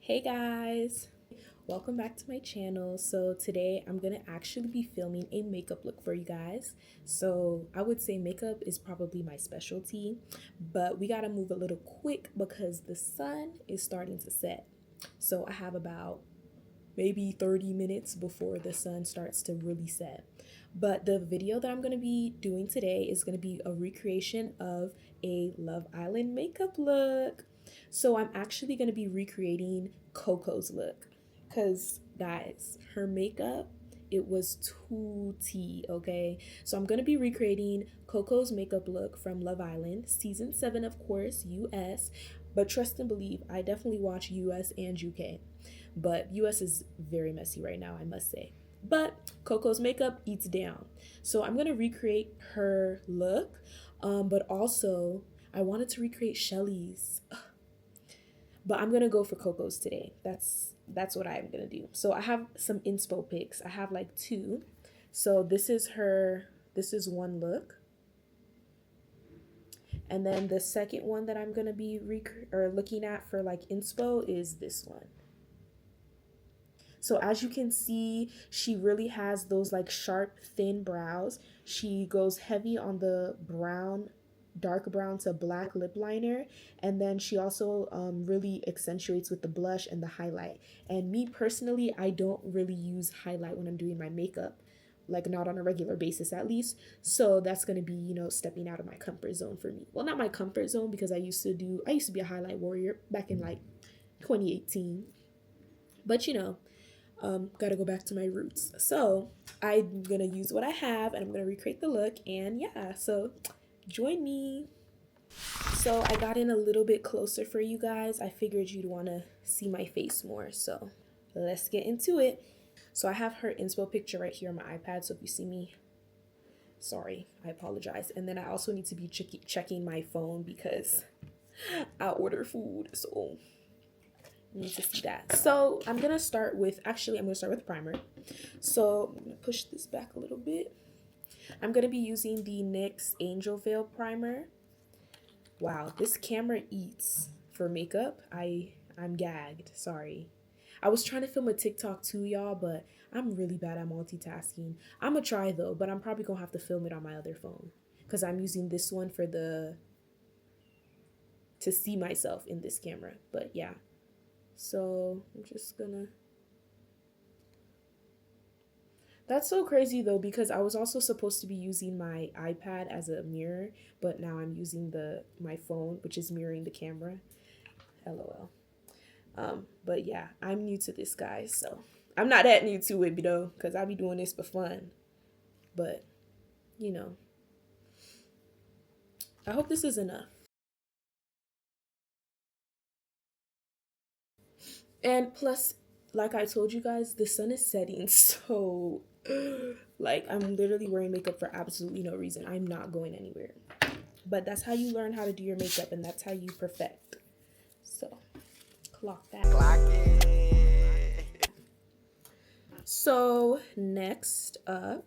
Hey guys, welcome back to my channel. So today I'm gonna actually be filming a makeup look for you guys. So I would say makeup is probably my specialty, but we gotta move a little quick because the sun is starting to set. So I have about maybe 30 minutes before the sun starts to really set. But the video that I'm going to be doing today is going to be a recreation of a Love Island makeup look. So I'm actually going to be recreating Coco's look because guys, her makeup, it was too tea, okay? So I'm going to be recreating Coco's makeup look from Love Island, season 7 of course, US, but trust and believe, I definitely watch US and UK. But US is very messy right now, I must say. But Coco's makeup eats down. So I'm gonna recreate her look, but also I wanted to recreate Shelly's. But I'm gonna go for Coco's today. That's what I'm gonna do. So I have some inspo pics. I have like two. So this is one look. And then the second one that I'm gonna be looking at for like inspo is this one. So as you can see, she really has those like sharp, thin brows. She goes heavy on the brown, dark brown to black lip liner. And then she also really accentuates with the blush and the highlight. And me personally, I don't really use highlight when I'm doing my makeup. Like not on a regular basis at least. So that's going to be, stepping out of my comfort zone for me. Well, not my comfort zone because I used to be a highlight warrior back in like 2018. But gotta go back to my roots. So I'm gonna use what I have and I'm gonna recreate the look, and yeah, so join me. So I got in a little bit closer for you guys. I figured you'd want to see my face more, so let's get into it. So I have her inspo picture right here on my iPad, so if you see me, sorry, I apologize. And then I also need to be checking my phone because I order food, so you need to see that. So I'm gonna start with primer. So I'm gonna push this back a little bit. I'm gonna be using the NYX Angel Veil primer. Wow, this camera eats for makeup. I'm gagged. Sorry. I was trying to film a TikTok too, y'all, but I'm really bad at multitasking. I'm gonna try though, but I'm probably gonna have to film it on my other phone because I'm using this one to see myself in this camera. But yeah. So I'm just gonna. That's so crazy though, because I was also supposed to be using my iPad as a mirror, but now I'm using my phone, which is mirroring the camera. LOL. But yeah, I'm new to this, guys, so I'm not that new to it though, because I be doing this for fun. But I hope this is enough. And plus, like I told you guys, the sun is setting, so like I'm literally wearing makeup for absolutely no reason. I'm not going anywhere. But that's how you learn how to do your makeup, and that's how you perfect. So clock that. Clock it. So next up,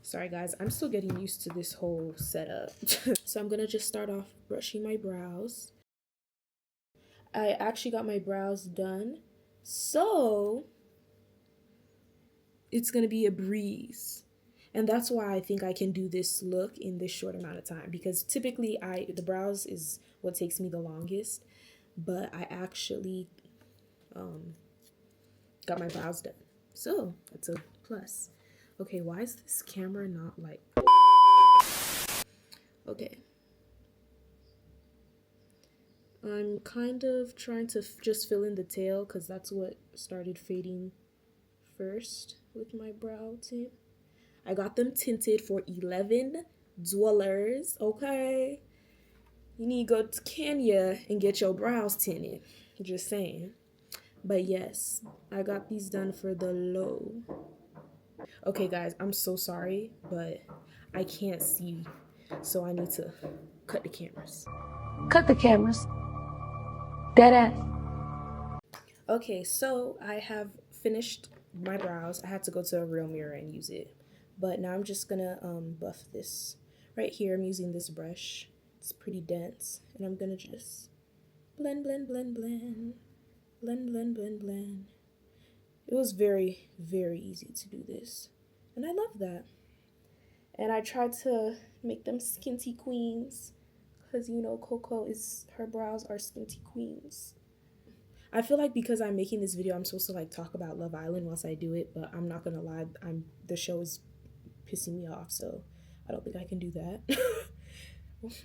sorry guys, I'm still getting used to this whole setup. So I'm gonna just start off brushing my brows. I actually got my brows done, so it's gonna be a breeze. And that's why I think I can do this look in this short amount of time, because typically the brows is what takes me the longest, but I actually got my brows done, so that's a plus. Okay, why is this camera not like, okay, I'm kind of trying to just fill in the tail because that's what started fading first with my brow tint. I got them tinted for $11. Okay, you need to go to Kenya and get your brows tinted. Just saying. But yes, I got these done for the low. Okay, guys, I'm so sorry, but I can't see, so I need to cut the cameras. Cut the cameras. Dead ass. Okay, so I have finished my brows. I had to go to a real mirror and use it. But now I'm just gonna buff this. Right here, I'm using this brush. It's pretty dense. And I'm gonna just blend, blend, blend, blend. Blend, blend, blend, blend. It was very, very easy to do this. And I love that. And I tried to make them skinty queens. Because, you know, Coco is, her brows are skinty queens. I feel like because I'm making this video, I'm supposed to like talk about Love Island whilst I do it, but I'm not gonna lie, the show is pissing me off, so I don't think I can do that.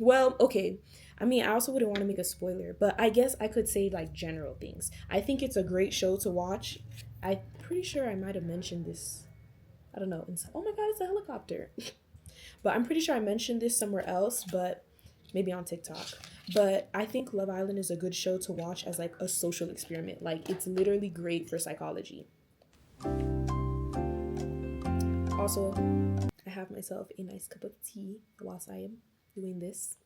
Well, okay. I mean, I also wouldn't want to make a spoiler, but I guess I could say like general things. I think it's a great show to watch. I'm pretty sure I might have mentioned this. I don't know. Oh my god, it's a helicopter. But I'm pretty sure I mentioned this somewhere else, but maybe on TikTok. But I think Love Island is a good show to watch as like a social experiment. Like it's literally great for psychology. Also, I have myself a nice cup of tea whilst I am doing this.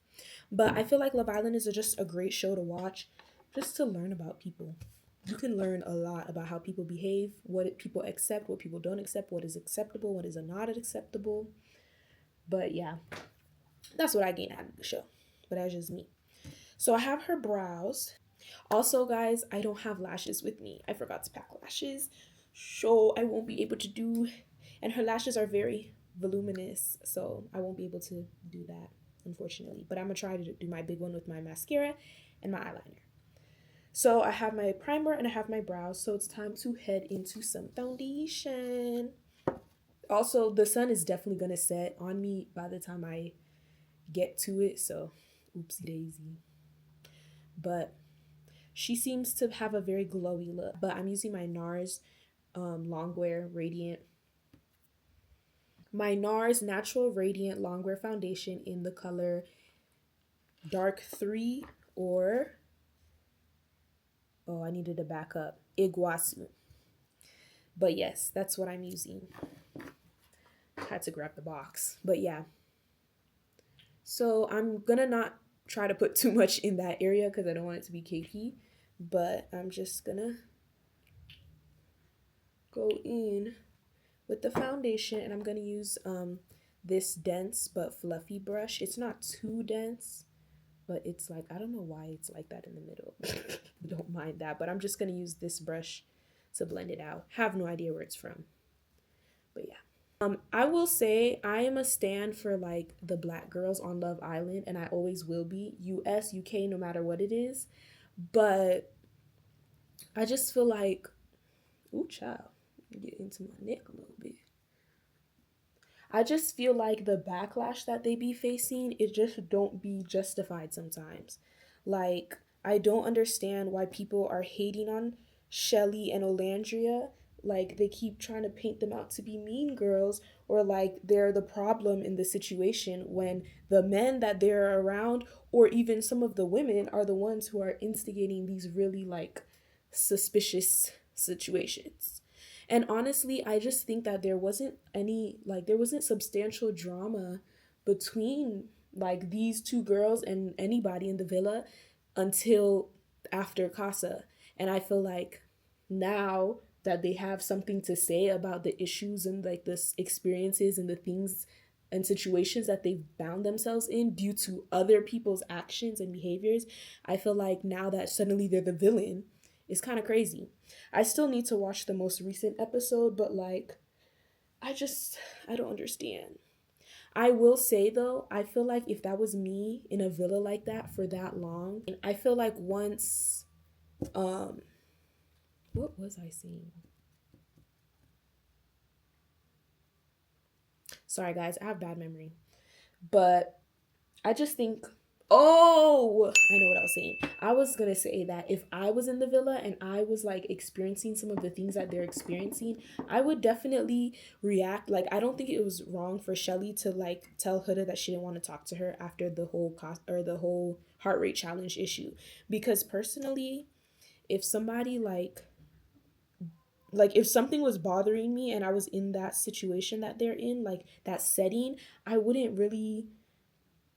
But I feel like Love Island is just a great show to watch just to learn about people. You can learn a lot about how people behave, what people accept, what people don't accept, what is acceptable, what is not acceptable. But yeah, that's what I gain out of the show. But that's just me. So I have her brows. Also, guys, I don't have lashes with me. I forgot to pack lashes. So I won't be able to do. And her lashes are very voluminous. So I won't be able to do that, unfortunately. But I'm going to try to do my big one with my mascara and my eyeliner. So I have my primer and I have my brows. So it's time to head into some foundation. Also, the sun is definitely going to set on me by the time I get to it. So, oopsie daisy. But she seems to have a very glowy look. But I'm using my NARS Longwear Radiant. My NARS Natural Radiant Longwear Foundation in the color Dark 3 or, oh, I needed to back up, Iguazu. But yes, that's what I'm using. Had to grab the box. But yeah. So I'm gonna not try to put too much in that area because I don't want it to be cakey. But I'm just gonna go in with the foundation and I'm gonna use this dense but fluffy brush. It's not too dense, but it's like, I don't know why it's like that in the middle. Don't mind that, but I'm just gonna use this brush to blend it out. Have no idea where it's from, but yeah. I will say I am a stan for like the black girls on Love Island, and I always will be. US, UK, no matter what it is. But I just feel like, ooh, child, get into my neck a little bit. I just feel like the backlash that they be facing, it just don't be justified sometimes. Like, I don't understand why people are hating on Shelly and Olandria. Like, they keep trying to paint them out to be mean girls or like they're the problem in the situation when the men that they're around or even some of the women are the ones who are instigating these really like suspicious situations. And honestly, I just think that there wasn't substantial drama between like these two girls and anybody in the villa until after Casa. And I feel like now that they have something to say about the issues and like the experiences and the things and situations that they've found themselves in due to other people's actions and behaviors, I feel like now that suddenly they're the villain, it's kind of crazy. I still need to watch the most recent episode, but like, I don't understand. I will say though, I feel like if that was me in a villa like that for that long, I feel like once, what was I saying? Sorry guys, I have bad memory. But I just think, oh, I know what I was saying. I was gonna say that if I was in the villa and I was like experiencing some of the things that they're experiencing, I would definitely react. Like, I don't think it was wrong for Shelly to like tell Huda that she didn't want to talk to her after the whole heart rate challenge issue. Because personally, if somebody like if something was bothering me and I was in that situation that they're in, like that setting, I wouldn't really,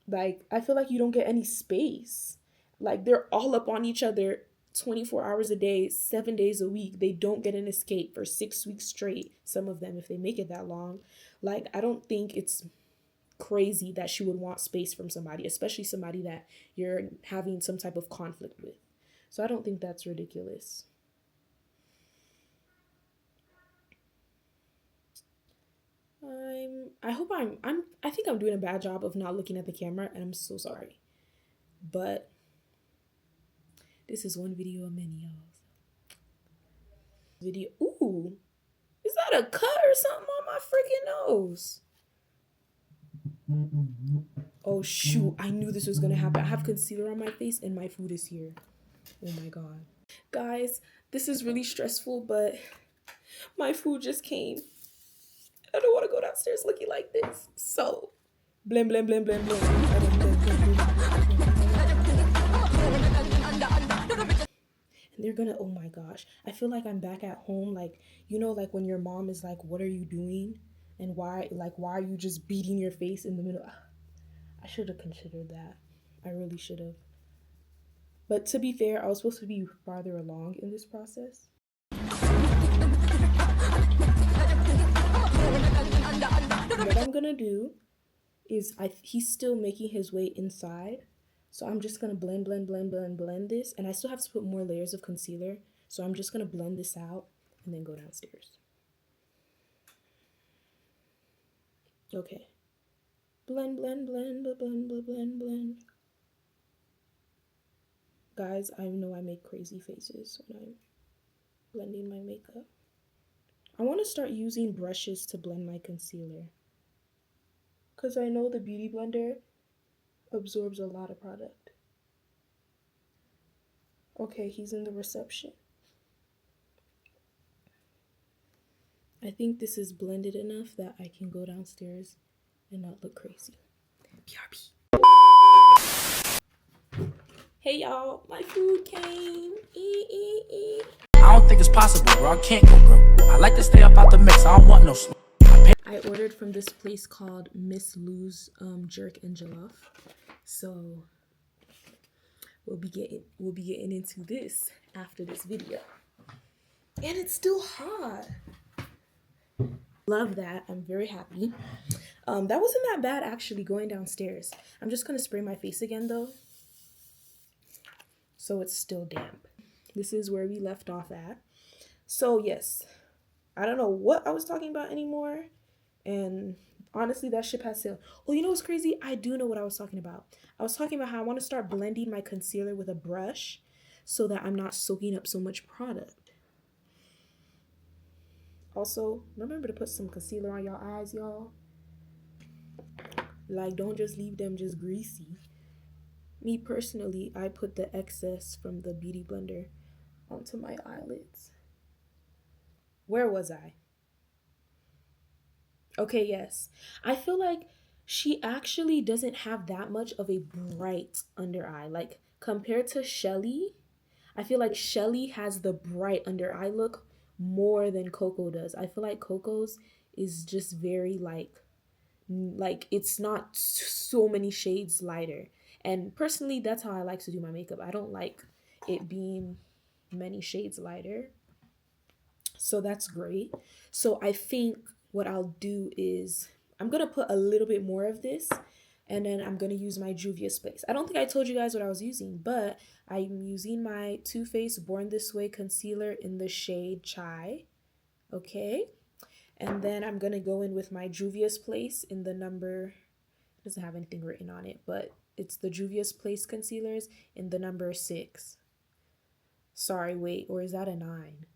like, I feel like you don't get any space. Like, they're all up on each other 24 hours a day, 7 days a week. They don't get an escape for 6 weeks straight, some of them, if they make it that long. Like, I don't think it's crazy that she would want space from somebody, especially somebody that you're having some type of conflict with. So I don't think that's ridiculous. I think I'm doing a bad job of not looking at the camera, and I'm so sorry. But this is one video of many, y'all. Video. Ooh, is that a cut or something on my freaking nose? Oh shoot, I knew this was gonna happen. I have concealer on my face and my food is here. Oh my god. Guys, this is really stressful, but my food just came. I don't want to go downstairs looking like this. So, blend, blend, blend, blend, blend. And they're gonna, oh my gosh. I feel like I'm back at home. Like, you know, like when your mom is like, what are you doing? And why are you just beating your face in the middle? I should have considered that. I really should have. But to be fair, I was supposed to be farther along in this process. What I'm gonna do is he's still making his way inside. So I'm just gonna blend this. And I still have to put more layers of concealer. So I'm just gonna blend this out and then go downstairs. Okay. Blend, blend, blend, blend, blend, blend, blend. Guys, I know I make crazy faces when I'm blending my makeup. I want to start using brushes to blend my concealer, because I know the Beauty Blender absorbs a lot of product. Okay, he's in the reception. I think this is blended enough that I can go downstairs and not look crazy. BRB. Hey y'all, my food came. I don't think it's possible, bro. I can't go, bro. I like to stay up out the mix. I don't want no smoke. I ordered from this place called Miss Lou's Jerk and Jollof. So we'll be getting into this after this video. And it's still hot. Love that. I'm very happy. That wasn't that bad actually going downstairs. I'm just gonna spray my face again though, so it's still damp. This is where we left off at. So yes, I don't know what I was talking about anymore, and honestly that ship has sailed. Oh, you know what's crazy? I do know what I was talking about. I was talking about how I want to start blending my concealer with a brush so that I'm not soaking up so much product. Also, remember to put some concealer on your eyes, y'all. Like, don't just leave them just greasy. Me personally, I put the excess from the Beauty Blender onto my eyelids. Where was I? Okay, yes. I feel like she actually doesn't have that much of a bright under eye. Like, compared to Shelly, I feel like Shelly has the bright under eye look more than Coco does. I feel like Coco's is just very like it's not so many shades lighter. And personally, that's how I like to do my makeup. I don't like it being many shades lighter. So that's great. So I think what I'll do is I'm going to put a little bit more of this, and then I'm going to use my Juvia's Place. I don't think I told you guys what I was using, but I'm using my Too Faced Born This Way concealer in the shade Chai. Okay. And then I'm going to go in with my Juvia's Place in the number, it doesn't have anything written on it, but it's the Juvia's Place concealers in the number 6. Sorry, wait, or is that a 9?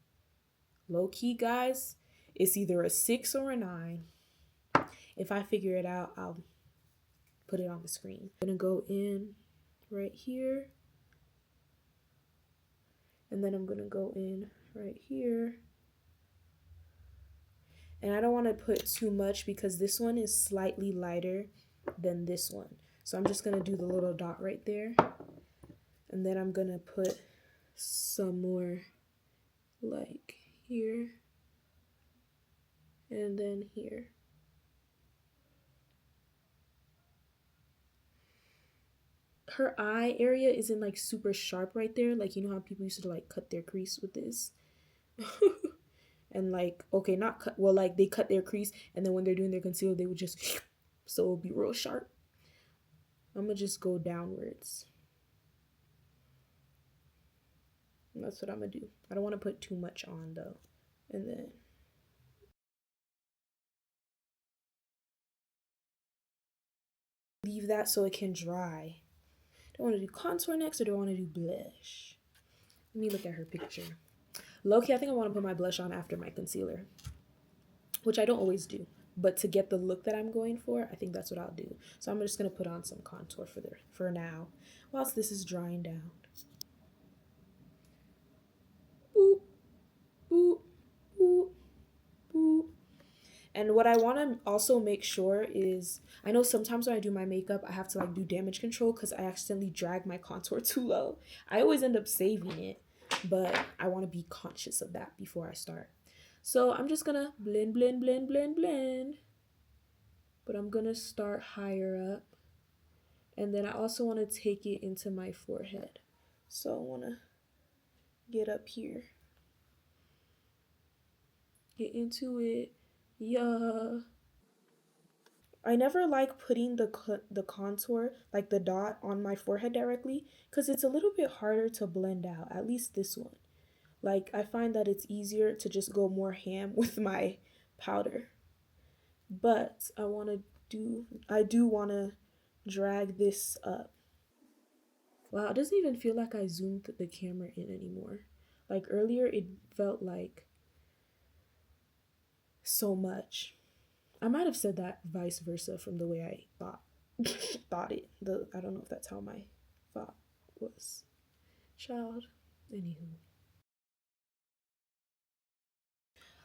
Low key, guys, it's either a 6 or a 9. If I figure it out, I'll put it on the screen. I'm gonna go in right here, and then I'm gonna go in right here. And I don't want to put too much because this one is slightly lighter than this one. So I'm just gonna do the little dot right there, and then I'm gonna put some more like here and then here. Her eye area isn't like super sharp right there. Like, you know how people used to like cut their crease with this? And like, okay, not cut, well, like they cut their crease and then when they're doing their concealer, they would just, so it'll be real sharp. I'm gonna just go downwards. And that's what I'm gonna do. I don't want to put too much on though. And then leave that so it can dry. Do I want to do contour next or do I want to do blush? Let me look at her picture. Low-key, I think I want to put my blush on after my concealer, which I don't always do. But to get the look that I'm going for, I think that's what I'll do. So I'm just going to put on some contour for now, whilst this is drying down. Boop, boop, boop, boop. And what I want to also make sure is, I know sometimes when I do my makeup, I have to like do damage control because I accidentally drag my contour too low. I always end up saving it, but I want to be conscious of that before I start. So I'm just gonna blend, blend, blend, blend, blend. But I'm gonna start higher up. And then I also want to take it into my forehead. So I want to get up here. Get into it. Yeah. I never like putting the contour, like the dot, on my forehead directly because it's a little bit harder to blend out, at least this one. Like, I find that it's easier to just go more ham with my powder. But I do want to drag this up. Wow, it doesn't even feel like I zoomed the camera in anymore. Like earlier, it felt like so much. I might have said that vice versa from the way I thought it. I don't know if that's how my thought was. Child. Anywho.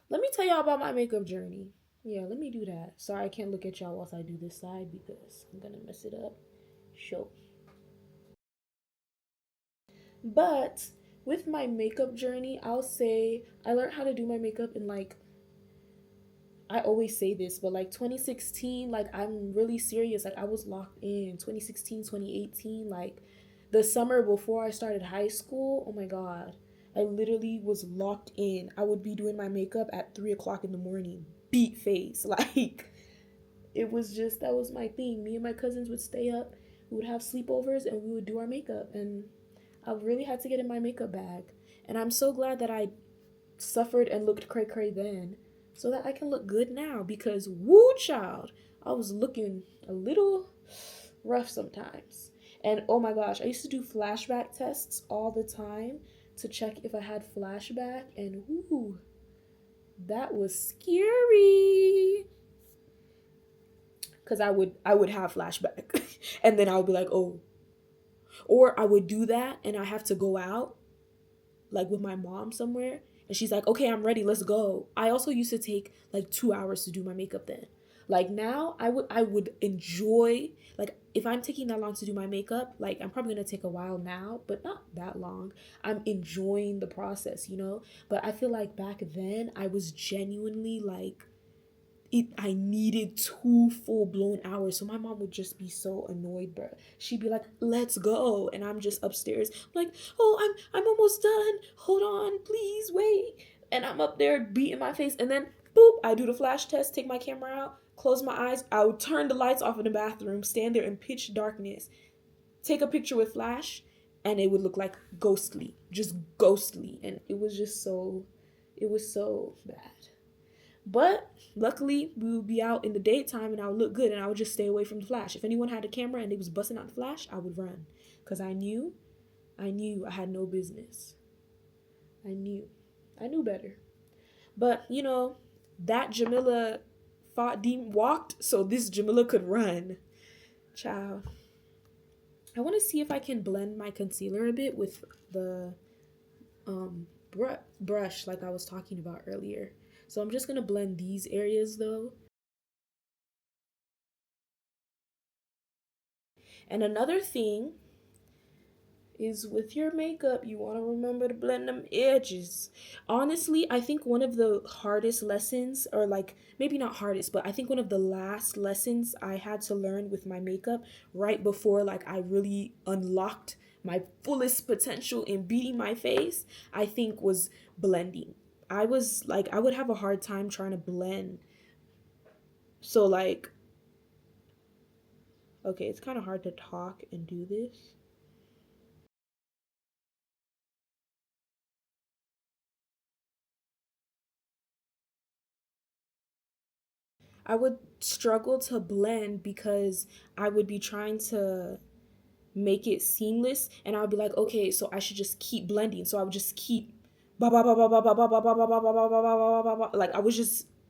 Let me tell y'all about my makeup journey. Yeah, let me do that. Sorry, I can't look at y'all whilst I do this side because I'm gonna mess it up. Show. But with my makeup journey, I'll say I learned how to do my makeup in like, I always say this, but like 2016, like I'm really serious. Like I was locked in 2016, 2018, like the summer before I started high school. Oh my God. I literally was locked in. I would be doing my makeup at 3 o'clock in the morning, beat face. Like it was just, that was my thing. Me and my cousins would stay up, we would have sleepovers and we would do our makeup. And I really had to get in my makeup bag. And I'm so glad that I suffered and looked cray cray then so that I can look good now because woo child, I was looking a little rough sometimes. And oh my gosh, I used to do flashback tests all the time to check if I had flashback, and whoo, that was scary. Cause I would have flashback and then I would be like, oh, or I would do that and I have to go out like with my mom somewhere and she's like, okay, I'm ready, let's go. I also used to take like 2 hours to do my makeup then. Like now I would enjoy, like if I'm taking that long to do my makeup, like I'm probably gonna take a while now, but not that long. I'm enjoying the process, you know? But I feel like back then I was genuinely like, I needed 2 full blown hours. So my mom would just be so annoyed, bro. She'd be like, let's go. And I'm just upstairs. I'm like, oh, I'm almost done. Hold on, please wait. And I'm up there beating my face. And then boop, I do the flash test, take my camera out, close my eyes. I would turn the lights off in the bathroom, stand there in pitch darkness, take a picture with flash, and it would look like ghostly. Just ghostly. And it was so bad. But luckily, we would be out in the daytime and I would look good and I would just stay away from the flash. If anyone had a camera and they was busting out the flash, I would run. Because I knew I had no business. I knew better. But, you know, that Jemila walked so this Jemila could run. Ciao. I want to see if I can blend my concealer a bit with the brush like I was talking about earlier. So I'm just going to blend these areas though. And another thing is with your makeup, you want to remember to blend them edges. Honestly, I think one of the hardest lessons, or like maybe not hardest, but I think one of the last lessons I had to learn with my makeup right before like I really unlocked my fullest potential in beating my face, I think was blending. I would have a hard time trying to blend. So like, okay, it's kind of hard to talk and do this. I would struggle to blend because I would be trying to make it seamless, and I would be like, okay, so I should just keep blending. So I would just keep like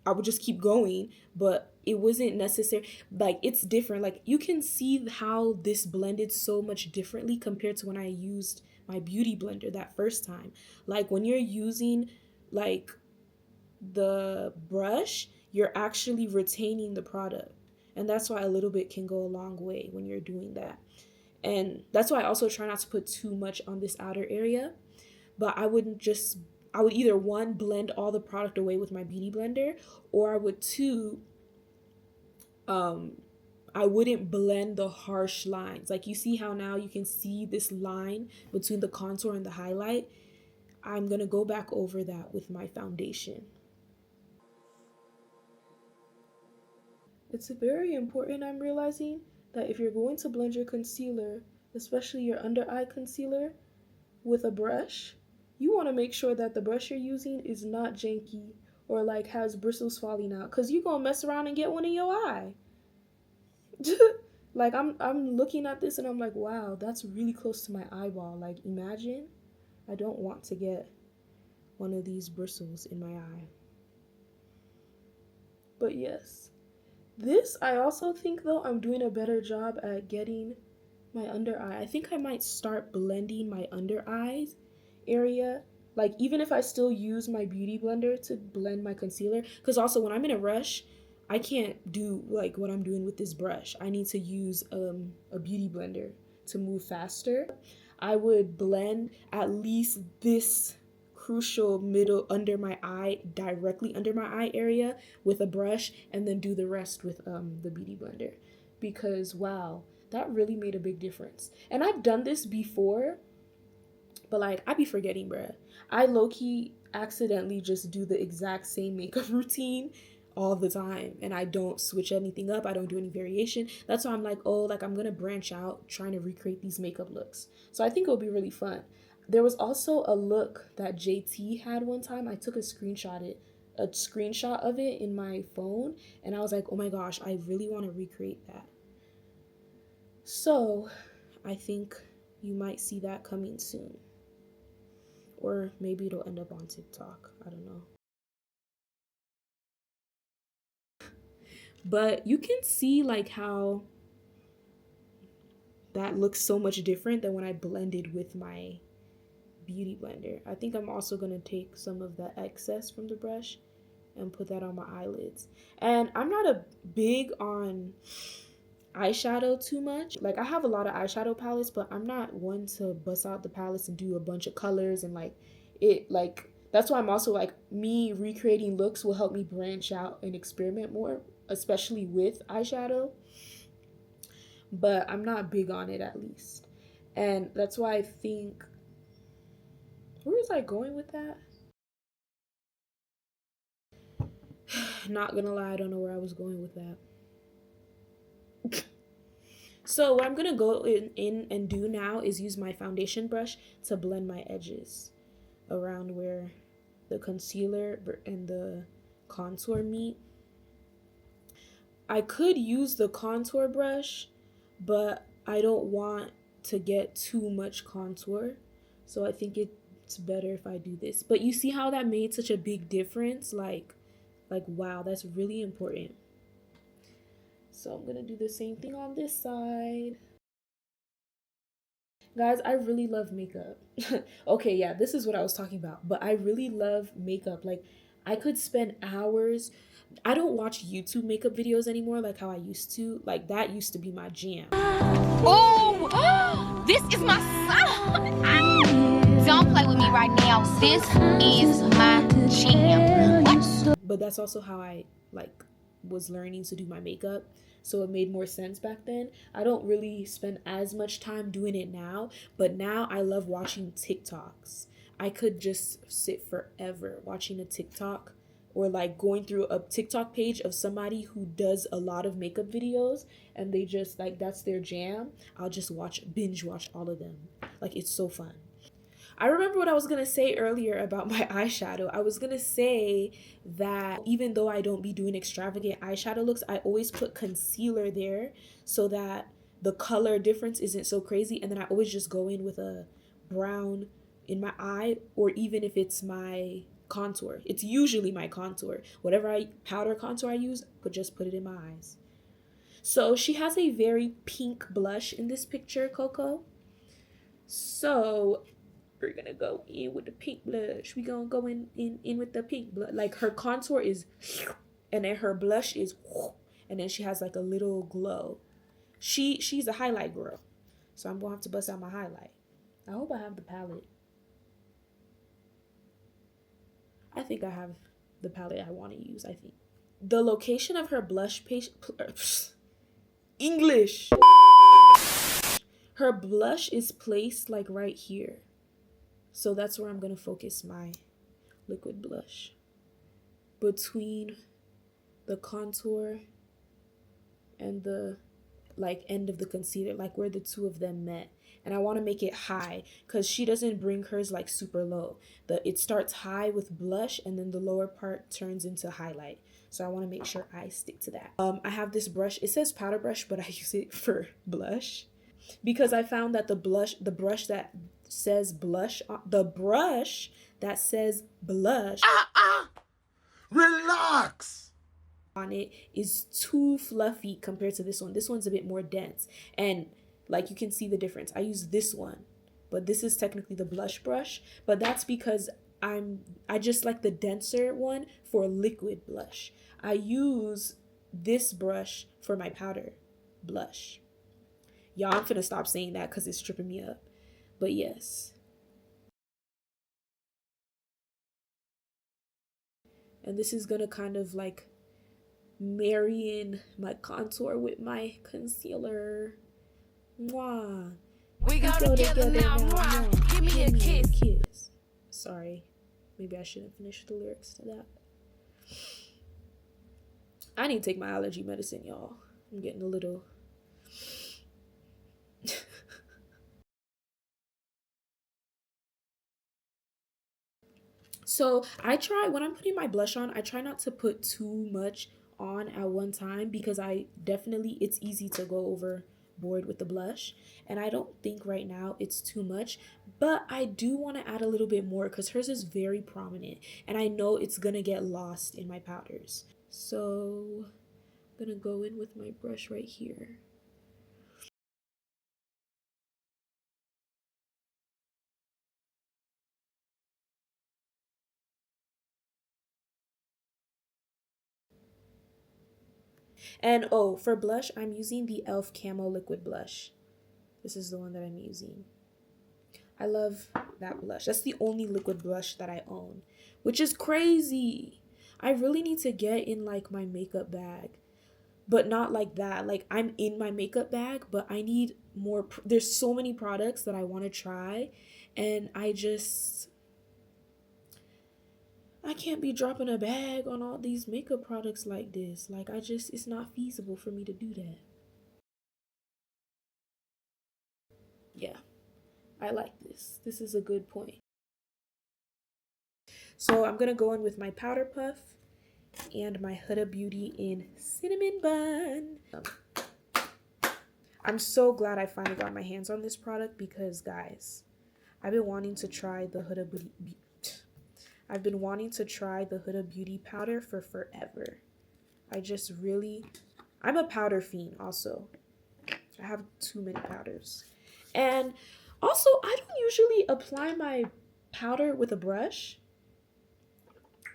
I would just keep going, but it wasn't necessary. Like it's different. Like you can see how this blended so much differently compared to when I used my beauty blender that first time. Like when you're using like the brush, you're actually retaining the product. And that's why a little bit can go a long way when you're doing that. And that's why I also try not to put too much on this outer area. But I would either one, blend all the product away with my beauty blender, or I would two, um, I wouldn't blend the harsh lines. Like you see how now you can see this line between the contour and the highlight. I'm gonna go back over that with my foundation. It's very important, I'm realizing, that if you're going to blend your concealer, especially your under eye concealer, with a brush, you want to make sure that the brush you're using is not janky or like has bristles falling out, because you're going to mess around and get one in your eye. Like I'm looking at this and I'm like, wow, that's really close to my eyeball. Like imagine, I don't want to get one of these bristles in my eye. But yes, this, I also think though I'm doing a better job at getting my under eye. I think I might start blending my under eyes area. Like even if I still use my beauty blender to blend my concealer, because also when I'm in a rush, I can't do like what I'm doing with this brush. I need to use a beauty blender to move faster. I would blend at least this crucial middle under my eye, directly under my eye area with a brush, and then do the rest with the beauty blender, because wow, that really made a big difference. And I've done this before, but like I be forgetting, bruh. I low-key accidentally just do the exact same makeup routine all the time, and I don't switch anything up. I don't do any variation. That's why I'm like, oh, like I'm gonna branch out trying to recreate these makeup looks. So I think it'll be really fun. There was also a look that JT had one time. I took a screenshot of it in my phone, and I was like, oh my gosh, I really want to recreate that. So I think you might see that coming soon. Or maybe it'll end up on TikTok. I don't know. But you can see like how that looks so much different than when I blended with my beauty blender. I think I'm also going to take some of the excess from the brush and put that on my eyelids. And I'm not a big on eyeshadow too much. Like I have a lot of eyeshadow palettes, but I'm not one to bust out the palettes and do a bunch of colors and like it like that's why I'm also like, me recreating looks will help me branch out and experiment more, especially with eyeshadow. But I'm not big on it, at least. And that's why I think, where was I going with that? Not gonna lie, I don't know where I was going with that. So what I'm gonna go in and do now is use my foundation brush to blend my edges around where the concealer and the contour meet. I could use the contour brush, but I don't want to get too much contour. So I think it's better if I do this. But you see how that made such a big difference? Like wow, that's really important. So I'm gonna do the same thing on this side. Guys, I really love makeup. Okay, yeah, this is what I was talking about. But I really love makeup. Like, I could spend hours. I don't watch YouTube makeup videos anymore like how I used to. Like, that used to be my jam. Oh, this is my son. Don't play with me right now. This is my jam. What? But that's also how I, like, was learning to do my makeup, so it made more sense back then. I don't really spend as much time doing it now, but now I love watching TikToks. I could just sit forever watching a TikTok, or like going through a TikTok page of somebody who does a lot of makeup videos and they just like, that's their jam. I'll just binge watch all of them. Like, it's so fun. I remember what I was gonna say earlier about my eyeshadow. I was gonna say that even though I don't be doing extravagant eyeshadow looks, I always put concealer there so that the color difference isn't so crazy. And then I always just go in with a brown in my eye, or even if it's my contour. It's usually my contour. Whatever powder contour I use, just put it in my eyes. So she has a very pink blush in this picture, Coco. So we're gonna go in with the pink blush. We're gonna go in with the pink blush. Like her contour is, and then her blush is, and then she has like a little glow. She's a highlight girl. So I'm gonna have to bust out my highlight. I hope I have the palette. I think I have the palette I want to use, I think. The location of her blush page, English. Her blush is placed like right here. So that's where I'm going to focus my liquid blush. Between the contour and the like end of the concealer, like where the two of them met. And I want to make it high because she doesn't bring hers like super low. It starts high with blush and then the lower part turns into highlight. So I want to make sure I stick to that. I have this brush. It says powder brush, but I use it for blush because I found that the brush that says blush, Relax. on it is too fluffy compared to this one. This one's a bit more dense, and like you can see the difference. I use this one, but this is technically the blush brush, but that's because I just like the denser one for liquid blush. I use this brush for my powder blush. Y'all, I'm finna stop saying that because it's tripping me up. But yes. And this is gonna kind of like marry in my contour with my concealer. Mwah. We go together now. Mwah. Give me a kiss. Sorry. Maybe I shouldn't finish the lyrics to that. I need to take my allergy medicine, y'all. I'm getting a little... So I try, when I'm putting my blush on, I try not to put too much on at one time because it's easy to go overboard with the blush. And I don't think right now it's too much, but I do want to add a little bit more because hers is very prominent and I know it's going to get lost in my powders. So I'm going to go in with my brush right here. And oh, for blush, I'm using the e.l.f. Camo Liquid Blush. This is the one that I'm using. I love that blush. That's the only liquid blush that I own, which is crazy. I really need to get in like my makeup bag, but not like that. Like I'm in my makeup bag, but I need more. There's so many products that I want to try, and I can't be dropping a bag on all these makeup products like this. Like it's not feasible for me to do that. Yeah, I like this. This is a good point. So I'm gonna go in with my powder puff and my Huda Beauty in Cinnamon Bun. I'm so glad I finally got my hands on this product because guys, I've been wanting to try the Huda Beauty powder for forever. I'm a powder fiend also. I have too many powders. And also, I don't usually apply my powder with a brush.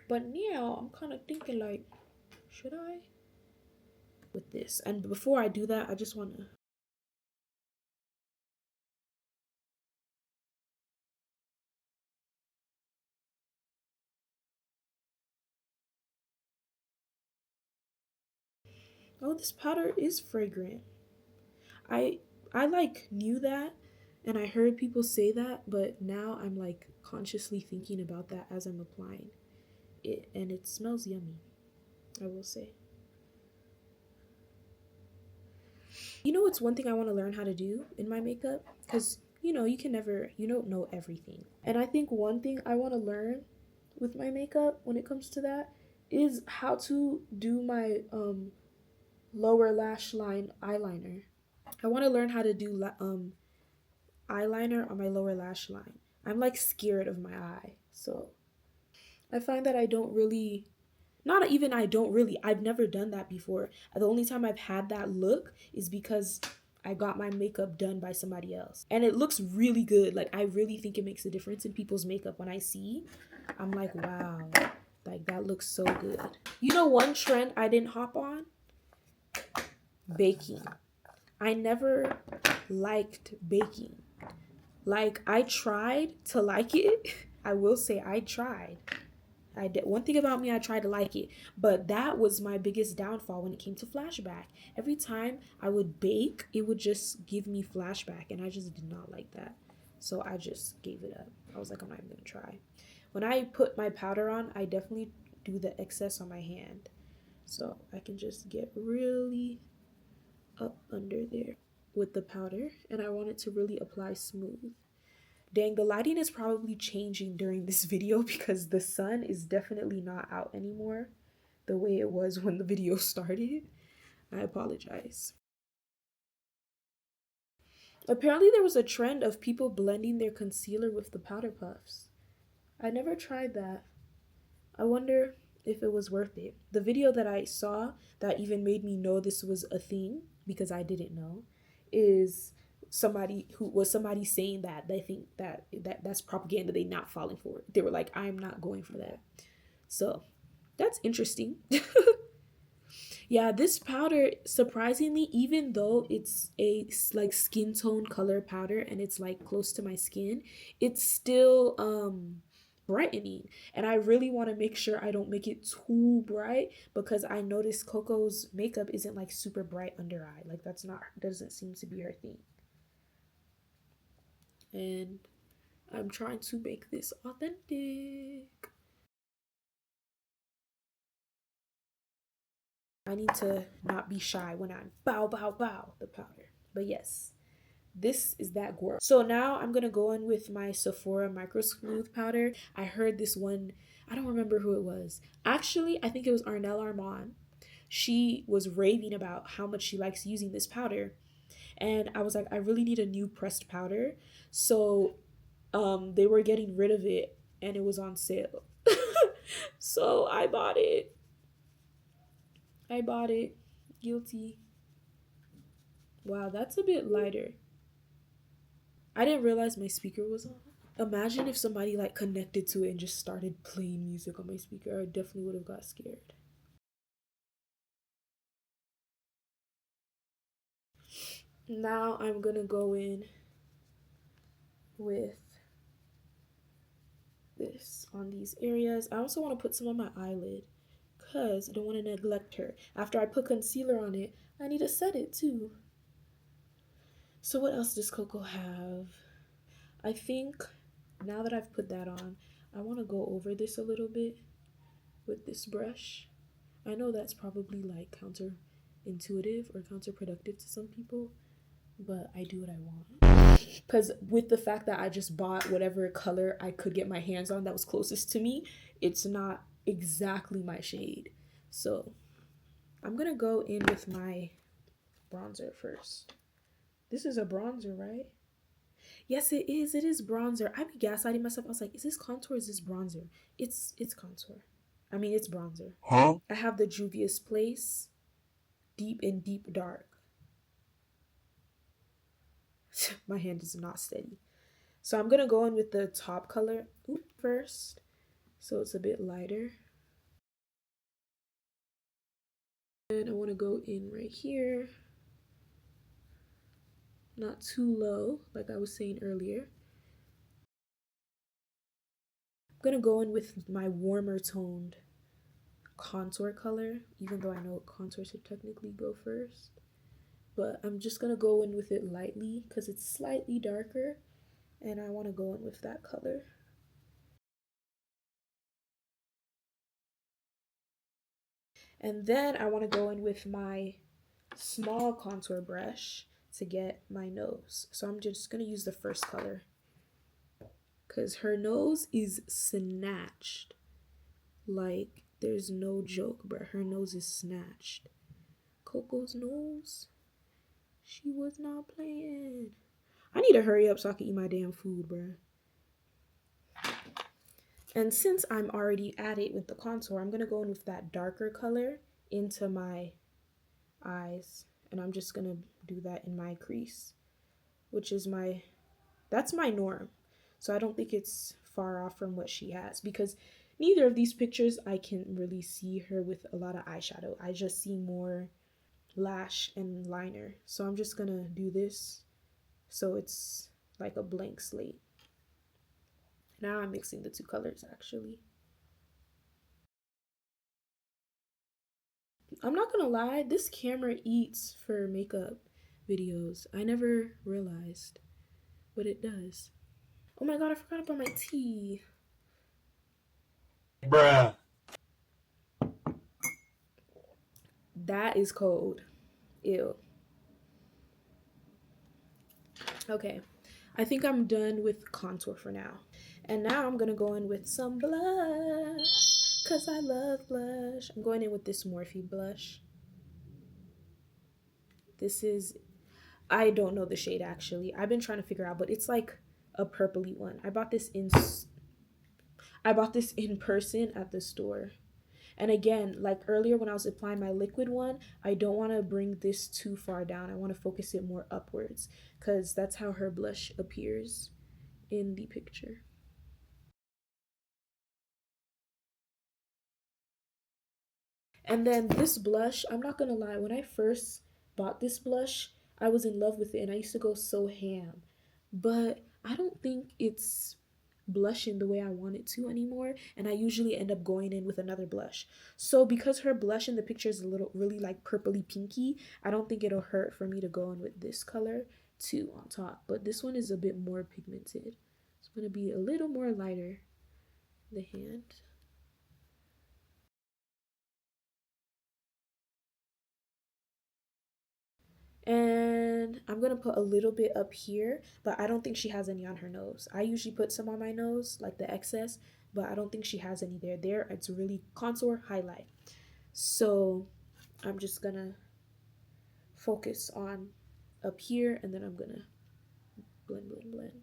But now, I'm kind of thinking like, should I? With this. And before I do that, I just want to... Oh, this powder is fragrant. I like knew that and I heard people say that, but now I'm like consciously thinking about that as I'm applying it, and it smells yummy, I will say. You know what's one thing I want to learn how to do in my makeup? Because you know, you don't know everything. And I think one thing I want to learn with my makeup when it comes to that is how to do my lower lash line eyeliner. I want to learn how to do eyeliner on my lower lash line. I'm like scared of my eye. So I find that I don't really, not even I don't really, I've never done that before. The only time I've had that look is because I got my makeup done by somebody else. And it looks really good. Like, I really think it makes a difference in people's makeup. When I see, I'm like, wow, like that looks so good. You know, one trend I didn't hop on? Baking. I never liked baking. Like, I tried to like it. I will say I tried. I did. One thing about me, I tried to like it, but that was my biggest downfall when it came to flashback. Every time I would bake, it would just give me flashback, and I just did not like that. So I just gave it up. I was like, I'm not even gonna try. When I put my powder on, I definitely do the excess on my hand, so I can just get really up under there with the powder, and I want it to really apply smooth. Dang, the lighting is probably changing during this video because the sun is definitely not out anymore the way it was when the video started. I apologize. Apparently there was a trend of people blending their concealer with the powder puffs. I never tried that. I wonder if it was worth it. The video that I saw that even made me know this was a thing, because I didn't know, is somebody saying that they think that's propaganda, they not falling for it. They were like, I'm not going for that. So that's interesting. Yeah, this powder, surprisingly, even though it's a like skin tone color powder and it's like close to my skin, it's still brightening. And I really want to make sure I don't make it too bright, because I noticed Coco's makeup isn't like super bright under eye. Like, that's not, doesn't seem to be her thing. And I'm trying to make this authentic. I need to not be shy when I'm bow, bow, bow the powder. But yes, this is that girl. So now I'm going to go in with my Sephora Micro Smooth powder. I heard this one, I don't remember who it was. Actually, I think it was Arnell Armand. She was raving about how much she likes using this powder. And I was like, I really need a new pressed powder. So they were getting rid of it and it was on sale. So I bought it. Guilty. Wow, that's a bit lighter. I didn't realize my speaker was on. Imagine if somebody like connected to it and just started playing music on my speaker. I definitely would have got scared. Now I'm gonna go in with this on these areas. I also want to put some on my eyelid because I don't want to neglect her. After I put concealer on it, I need to set it too. So what else does Coco have? I think now that I've put that on, I want to go over this a little bit with this brush. I know that's probably like counterintuitive or counterproductive to some people, but I do what I want. Because with the fact that I just bought whatever color I could get my hands on that was closest to me, it's not exactly my shade. So I'm gonna go in with my bronzer first. This is a bronzer, right? Yes, it is. It is bronzer. I be gaslighting myself. I was like, is this contour or is this bronzer? It's contour. I mean, it's bronzer. Huh? I have the Juvia's Place Deep and Deep Dark. My hand is not steady. So I'm going to go in with the top color first. So it's a bit lighter. And I want to go in right here. Not too low, like I was saying earlier. I'm going to go in with my warmer toned contour color, even though I know contour should technically go first. But I'm just going to go in with it lightly because it's slightly darker. And I want to go in with that color. And then I want to go in with my small contour brush to get my nose. So I'm just gonna use the first color because her nose is snatched. Like, there's no joke, bruh. Her nose is snatched. Coco's nose, she was not playing. I need to hurry up so I can eat my damn food, bruh. And since I'm already at it with the contour, I'm gonna go in with that darker color into my eyes. And I'm just gonna do that in my crease, which is that's my norm. So I don't think it's far off from what she has, because neither of these pictures I can really see her with a lot of eyeshadow. I just see more lash and liner. So I'm just gonna do this so it's like a blank slate. Now I'm mixing the two colors actually. I'm not gonna lie, this camera eats for makeup videos. I never realized, but it does. Oh my god, I forgot about my tea. Bruh. That is cold. Ew. Okay, I think I'm done with contour for now. And now I'm gonna go in with some blush, cause I love blush. I'm going in with this Morphe blush. This is, I don't know the shade actually. I've been trying to figure out, but it's like a purpley one. I bought this in person at the store. And again, like earlier when I was applying my liquid one, I don't want to bring this too far down. I want to focus it more upwards because that's how her blush appears in the picture. And then this blush, I'm not gonna lie, when I first bought this blush, I was in love with it and I used to go so ham. But I don't think it's blushing the way I want it to anymore, and I usually end up going in with another blush. So because her blush in the picture is a little really like purpley pinky, I don't think it'll hurt for me to go in with this color too on top. But this one is a bit more pigmented. It's gonna be a little more lighter, the hand. And I'm gonna put a little bit up here, but I don't think she has any on her nose. I usually put some on my nose, like the excess, but I don't think she has any there. There, it's really contour, highlight. So I'm just gonna focus on up here, and then I'm gonna blend, blend, blend.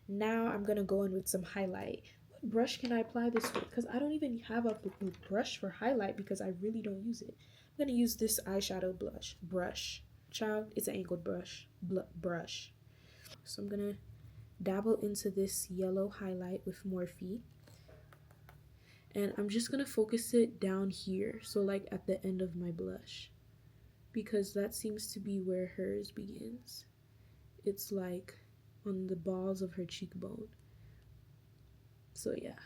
Now I'm gonna go in with some highlight. What brush can I apply this with? Because I don't even have a brush for highlight because I really don't use it. I'm gonna use this eyeshadow brush. Child, it's an angled brush. So I'm gonna dabble into this yellow highlight with Morphe. And I'm just gonna focus it down here, so like at the end of my blush, because that seems to be where hers begins. It's like on the balls of her cheekbone. So yeah.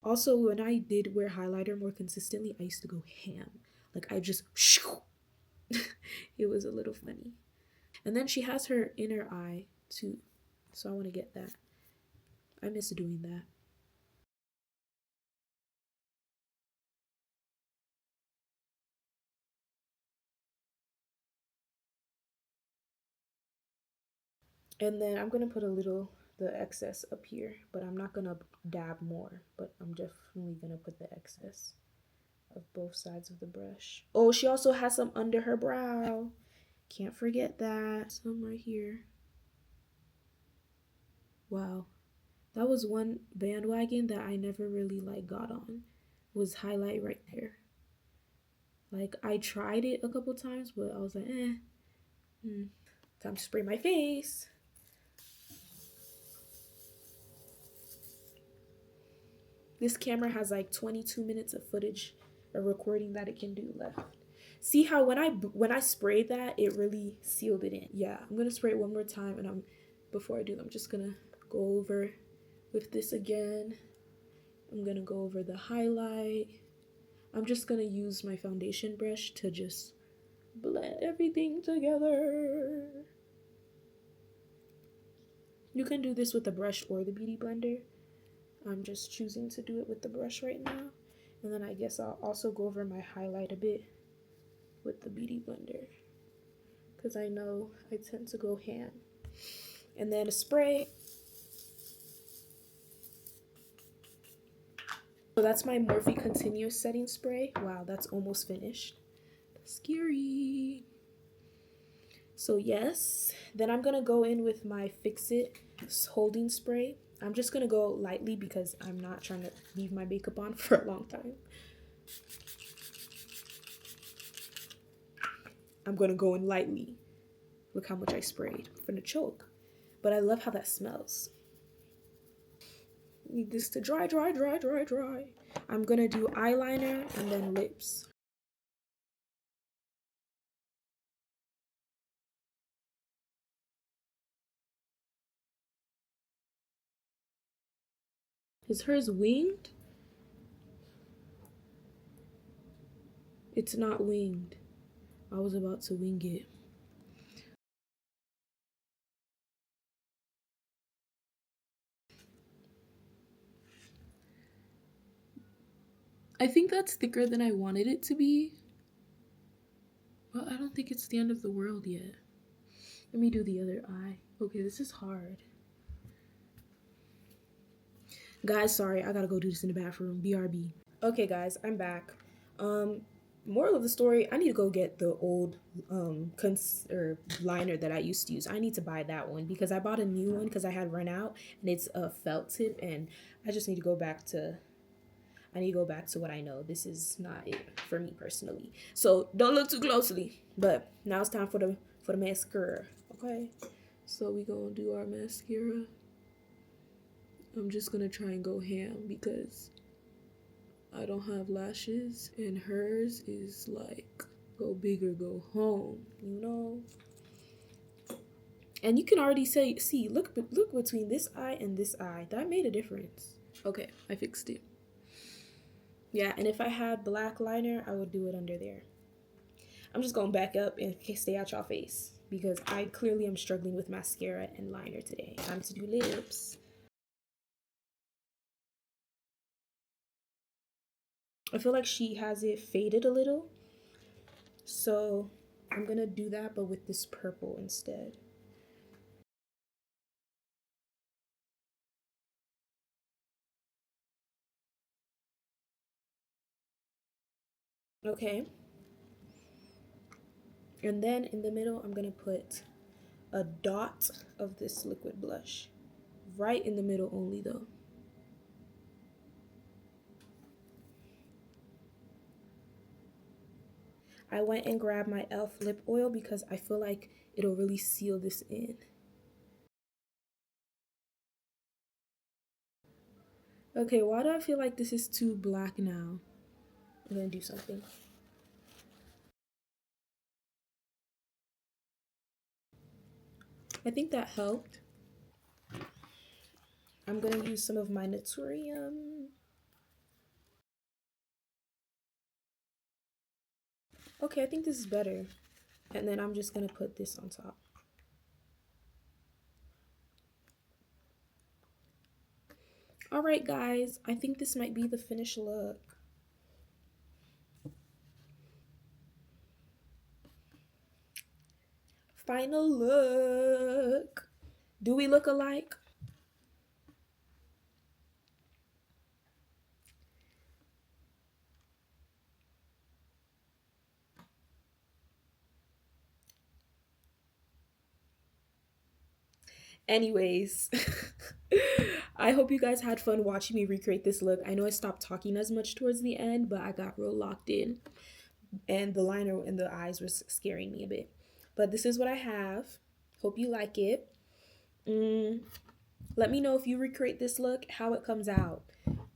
Also, when I did wear highlighter more consistently, I used to go ham. Like I just it was a little funny. And then she has her inner eye too. So I want to get that. I miss doing that. And then I'm going to put the excess up here, but I'm not going to dab more, but I'm definitely going to put the excess of both sides of the brush. Oh, she also has some under her brow. Can't forget that. Some right here. Wow. That was one bandwagon that I never really got on, was highlight right there. Like I tried it a couple times, but I was like, time to spray my face. This camera has like 22 minutes of footage or recording that it can do left. See how when I sprayed that, it really sealed it in. Yeah, I'm gonna spray it one more time, and before I do, I'm just gonna go over with this again. I'm gonna go over the highlight. I'm just gonna use my foundation brush to just blend everything together. You can do this with a brush or the beauty blender, I'm just choosing to do it with the brush right now. And then I guess I'll also go over my highlight a bit with the Beauty Blender, because I know I tend to go ham. And then a spray. So that's my Morphe Continuous Setting Spray. Wow, that's almost finished. Scary. So yes, then I'm gonna go in with my Fix It holding spray. I'm just gonna go lightly because I'm not trying to leave my makeup on for a long time. I'm gonna go in lightly. Look how much I sprayed. I'm gonna choke. But I love how that smells. Need this to dry, dry, dry, dry, dry. I'm gonna do eyeliner and then lips. Is hers winged? It's not winged. I was about to wing it. I think that's thicker than I wanted it to be. Well, I don't think it's the end of the world yet. Let me do the other eye. Okay, this is hard. Guys, sorry, I gotta go do this in the bathroom. BRB. Okay, guys, I'm back. Moral of the story, I need to go get the old liner that I used to use. I need to buy that one because I bought a new one because I had run out, and it's a felt tip, and I just need to go back to what I know. This is not it for me personally. So don't look too closely. But now it's time for the mascara. Okay. So we gonna do our mascara. I'm just gonna try and go ham because I don't have lashes, and hers is like go big or go home, you know. And you can already see look between this eye and this eye. That made a difference. Okay, I fixed it. Yeah, and if I had black liner, I would do it under there. I'm just going back up and stay out y'all face because I clearly am struggling with mascara and liner today. Time to do lips. I feel like she has it faded a little. So I'm going to do that, but with this purple instead. Okay. And then in the middle, I'm going to put a dot of this liquid blush. Right in the middle only though. I went and grabbed my e.l.f. lip oil because I feel like it'll really seal this in. Okay, why do I feel like this is too black now? I'm gonna do something. I think that helped. I'm gonna use some of my Naturium. Okay, I think this is better. And then I'm just gonna put this on top. All right, guys, I think this might be the finished look. Final look. Do we look alike? Anyways, I hope you guys had fun watching me recreate this look. I know I stopped talking as much towards the end, but I got real locked in. And the liner in the eyes was scaring me a bit. But this is what I have. Hope you like it. Let me know if you recreate this look, how it comes out.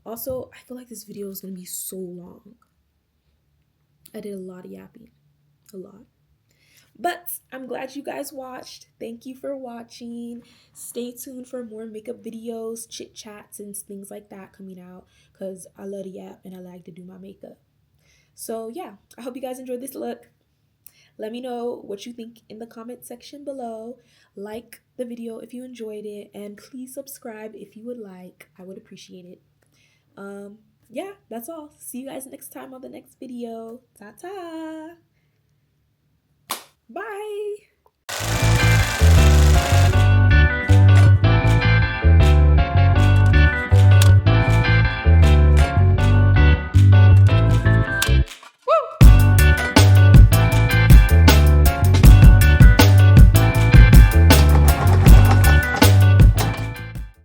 Also, I feel like this video is going to be so long. I did a lot of yapping. A lot. But I'm glad you guys watched. Thank you for watching. Stay tuned for more makeup videos, chit chats, and things like that coming out because I love to yap and I like to do my makeup. So yeah, I hope you guys enjoyed this look. Let me know what you think in the comment section below. Like the video if you enjoyed it, and please subscribe if you would like. I would appreciate it. Yeah, that's all. See you guys next time on the next video. Ta-ta. Bye.